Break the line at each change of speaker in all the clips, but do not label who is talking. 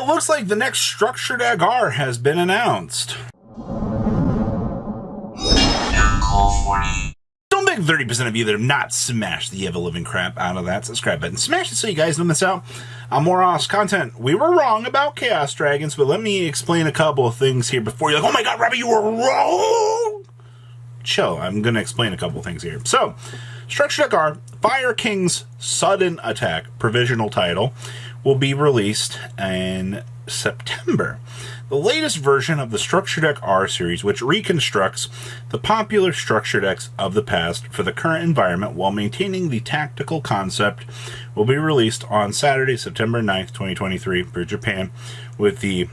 looks like the next Structure Deck R has been announced. Don't make 30% of you that have not smashed the ever-living crap out of that subscribe button. Smash it so you guys don't miss out on more awesome content. We were wrong about Chaos Dragons, but let me explain a couple of things here before you're like, oh my god, Robbie, you were wrong! Chill, I'm going to explain a couple of things here. So, Structure Deck R, Fire King's Sudden Attack, provisional title, will be released in September. The latest version of the Structure Deck R series, which reconstructs the popular structure decks of the past for the current environment while maintaining the tactical concept, will be released on Saturday, September 9th, 2023 for Japan, with the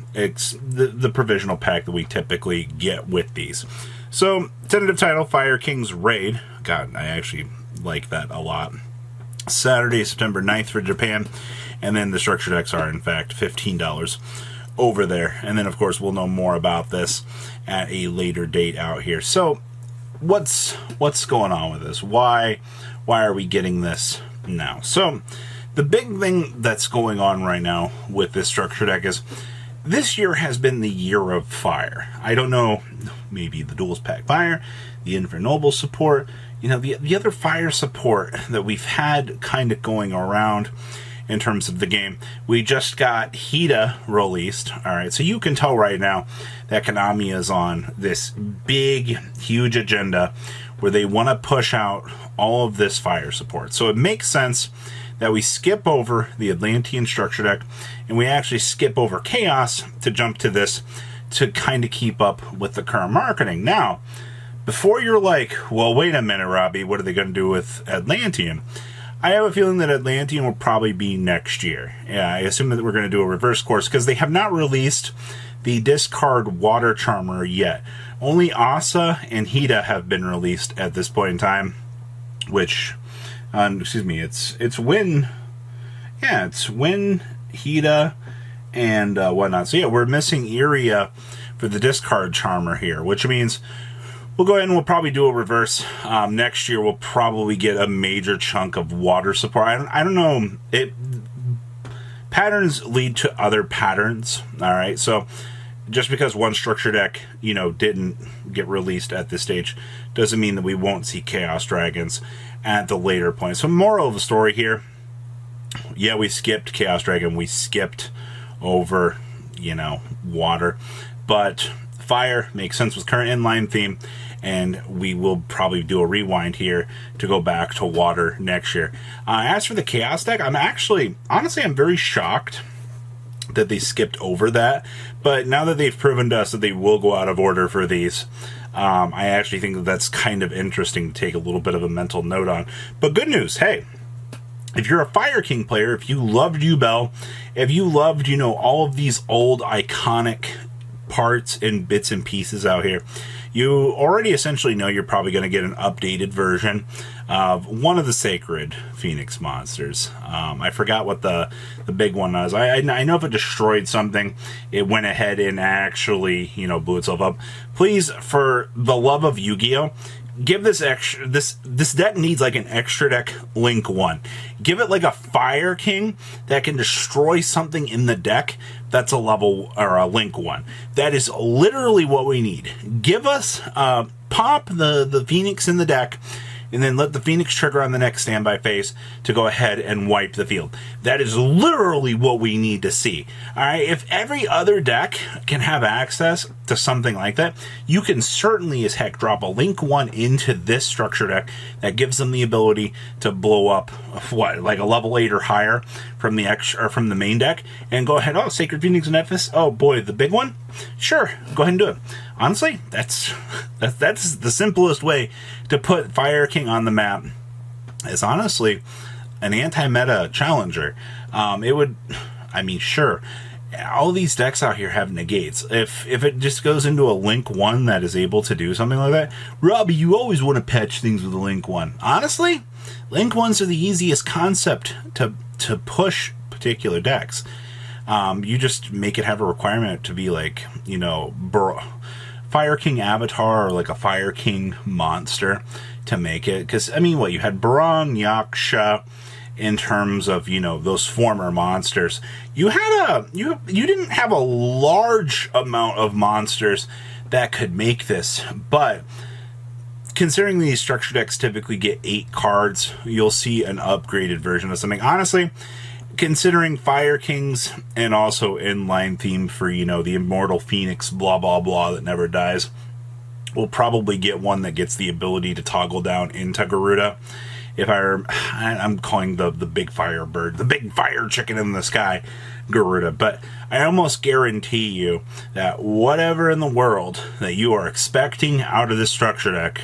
provisional pack that we typically get with these. So, tentative title, Fire King's Raid. God, I actually like that a lot. Saturday, September 9th for Japan. And then the structure decks are, in fact, $15 over there. And then, of course, we'll know more about this at a later date out here. So, what's going on with this? Why are we getting this now? So, the big thing that's going on right now with this structure deck is this year has been the year of fire. I don't know, maybe the Duels Pack Fire, the Infernoble support, you know, the other fire support that we've had kind of going around in terms of the game. We just got Hida released. Alright, so you can tell right now that Konami is on this big, huge agenda where they want to push out all of this fire support. So it makes sense that we skip over the Atlantean structure deck and we actually skip over Chaos to jump to this to kind of keep up with the current marketing. Now, before you're like, well, wait a minute, Robbie, what are they going to do with Atlantean? I have a feeling that Atlantean will probably be next year. Yeah, I assume that we're going to do a reverse course because they have not released the discard Water Charmer yet. Only Asa and Hida have been released at this point in time, which, it's Win, Hida, and whatnot. So yeah, we're missing Iria for the discard Charmer here, which means we'll go ahead and we'll probably do a reverse. Next year, we'll probably get a major chunk of water support. I don't know. Patterns lead to other patterns. All right. So just because one structure deck, didn't get released at this stage doesn't mean that we won't see Chaos Dragons at the later point. So moral of the story here. Yeah, we skipped Chaos Dragon. We skipped over, water. But fire makes sense with current inline theme, and we will probably do a rewind here to go back to water next year. As for the Chaos deck, I'm very shocked that they skipped over that, but now that they've proven to us that they will go out of order for these, I actually think that that's kind of interesting to take a little bit of a mental note on. But good news, hey, if you're a Fire King player, if you loved Yubel, if you loved, all of these old iconic parts and bits and pieces out here, you already essentially know you're probably going to get an updated version of one of the sacred Phoenix monsters. I forgot what the big one was. I know if it destroyed something, it went ahead and actually, blew itself up. Please, for the love of Yu-Gi-Oh!, give this extra. This deck needs like an extra deck Link 1. Give it like a Fire King that can destroy something in the deck that's a level or a Link 1. That is literally what we need. Give us pop the Phoenix in the deck, and then let the Phoenix trigger on the next standby phase to go ahead and wipe the field. That is literally what we need to see. Alright, if every other deck can have access to something like that, you can certainly as heck drop a Link 1 into this structure deck that gives them the ability to blow up, like a level 8 or higher from the main deck, and go ahead, Sacred Phoenix and Ephes, oh boy, the big one? Sure, go ahead and do it. Honestly, that's the simplest way to put Fire King on the map. Is honestly an anti-meta challenger. Sure, all these decks out here have negates. If it just goes into a Link 1 that is able to do something like that, Robbie, you always want to patch things with a Link 1. Honestly, Link 1s are the easiest concept to push particular decks. You just make it have a requirement to be like, Fire King Avatar or like a Fire King monster to make it. Because, you had Baron, Yaksha, in terms of, you know, those former monsters. You didn't have a large amount of monsters that could make this, but considering these structure decks typically get 8 cards, you'll see an upgraded version of something. Honestly, considering Fire Kings and also inline theme for, you know, the Immortal Phoenix, blah, blah, blah, that never dies, we'll probably get one that gets the ability to toggle down into Garuda. If I'm calling the big fire bird, the big fire chicken in the sky, Garuda. But I almost guarantee you that whatever in the world that you are expecting out of this structure deck,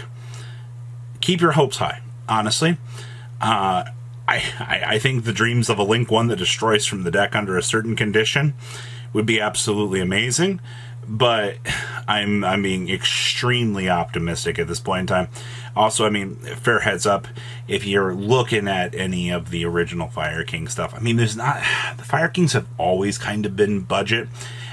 keep your hopes high, honestly. I think the dreams of a Link 1 that destroys from the deck under a certain condition would be absolutely amazing. But I'm being extremely optimistic at this point in time. Also, I mean, fair heads up, if you're looking at any of the original Fire King stuff, I mean, the Fire Kings have always kind of been budget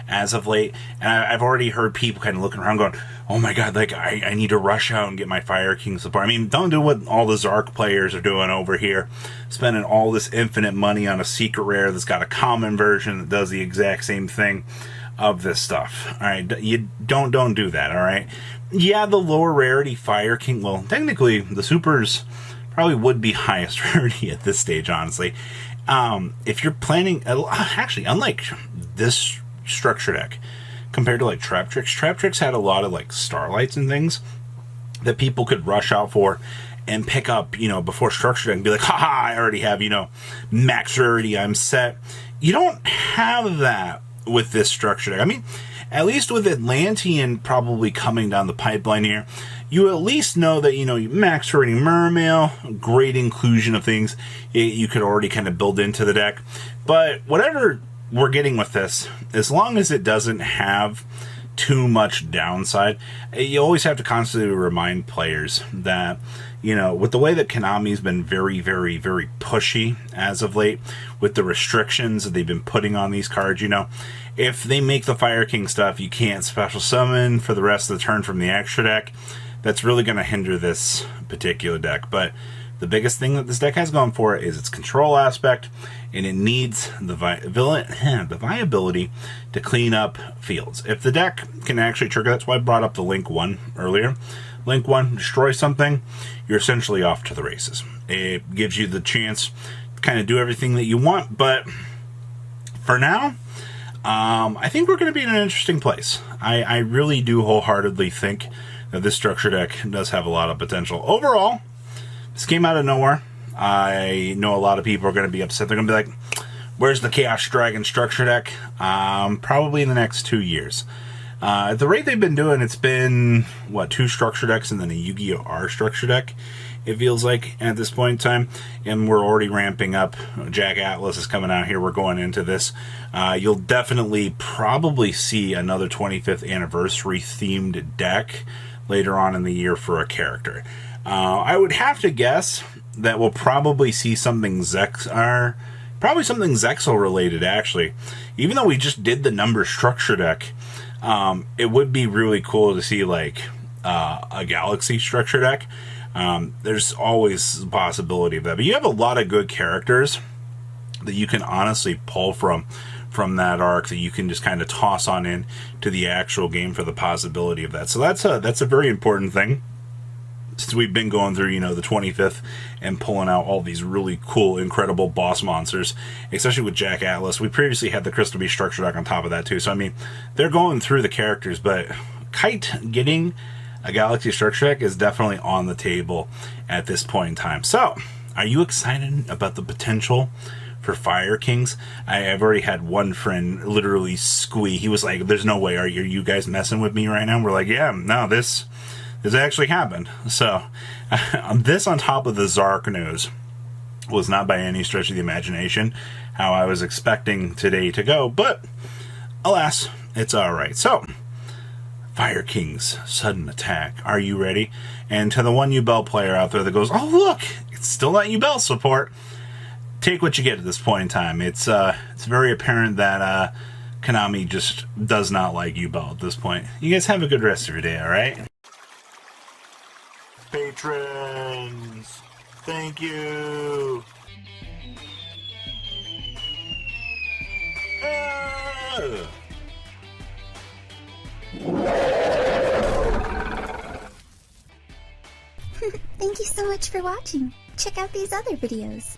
as of late, and I've already heard people kind of looking around going, oh my god, like, I need to rush out and get my Fire King support. I mean, don't do what all the Zark players are doing over here, spending all this infinite money on a secret rare that's got a common version that does the exact same thing of this stuff. All right, you don't do that. All right, yeah, the lower rarity Fire King, well, technically the supers probably would be highest rarity at this stage, honestly. If you're planning, actually, unlike this structure deck compared to like Trap Tricks had a lot of like Starlights and things that people could rush out for and pick up, you know, before structure deck and be like, haha, I already have, you know, max rarity, I'm set. You don't have that with this structure deck. I mean, at least with Atlantean probably coming down the pipeline here, you at least know that, you know, max rarity Mermail, great inclusion of things you could already kind of build into the deck. But whatever we're getting with this, as long as it doesn't have too much downside, you always have to constantly remind players that, you know, with the way that Konami's been very, very, very pushy as of late, with the restrictions that they've been putting on these cards, you know, if they make the Fire King stuff, you can't special summon for the rest of the turn from the extra deck, that's really going to hinder this particular deck. But the biggest thing that this deck has going for it is its control aspect, and it needs the viability to clean up fields. If the deck can actually trigger, that's why I brought up the Link 1 earlier. Link 1, destroy something, you're essentially off to the races. It gives you the chance to kind of do everything that you want, but for now, I think we're going to be in an interesting place. I really do wholeheartedly think that this structure deck does have a lot of potential. Overall, this came out of nowhere. I know a lot of people are going to be upset. They're going to be like, where's the Chaos Dragon structure deck? Probably in the next 2 years. At the rate they've been doing, it's been, what, 2 structure decks and then a Yu-Gi-Oh! R structure deck, it feels like, at this point in time. And we're already ramping up. Jack Atlas is coming out here. We're going into this. You'll definitely probably see another 25th anniversary themed deck later on in the year for a character. I would have to guess that we'll probably see something Zexal related, actually. Even though we just did the number structure deck, it would be really cool to see like a Galaxy structure deck. There's always the possibility of that, but you have a lot of good characters that you can honestly pull from that arc that you can just kind of toss on in to the actual game for the possibility of that. So that's a very important thing. Since we've been going through, you know, the 25th and pulling out all these really cool, incredible boss monsters, especially with Jack Atlas. We previously had the Crystal Beast structure deck on top of that too. So I mean, they're going through the characters, but Kite getting a Galaxy structure deck is definitely on the table at this point in time. So, are you excited about the potential for Fire Kings? I've already had one friend literally squee. He was like, there's no way, are you guys messing with me right now? We're like, yeah, no, this actually happened. So, this on top of the Zark news was not by any stretch of the imagination how I was expecting today to go, but alas, it's alright. So, Fire King's sudden attack. Are you ready? And to the one Yubel player out there that goes, oh look, it's still not Yubel support, take what you get at this point in time. It's very apparent that Konami just does not like Yubel at this point. You guys have a good rest of your day, alright? Patrons, thank you.
Thank you so much for watching. Check out these other videos.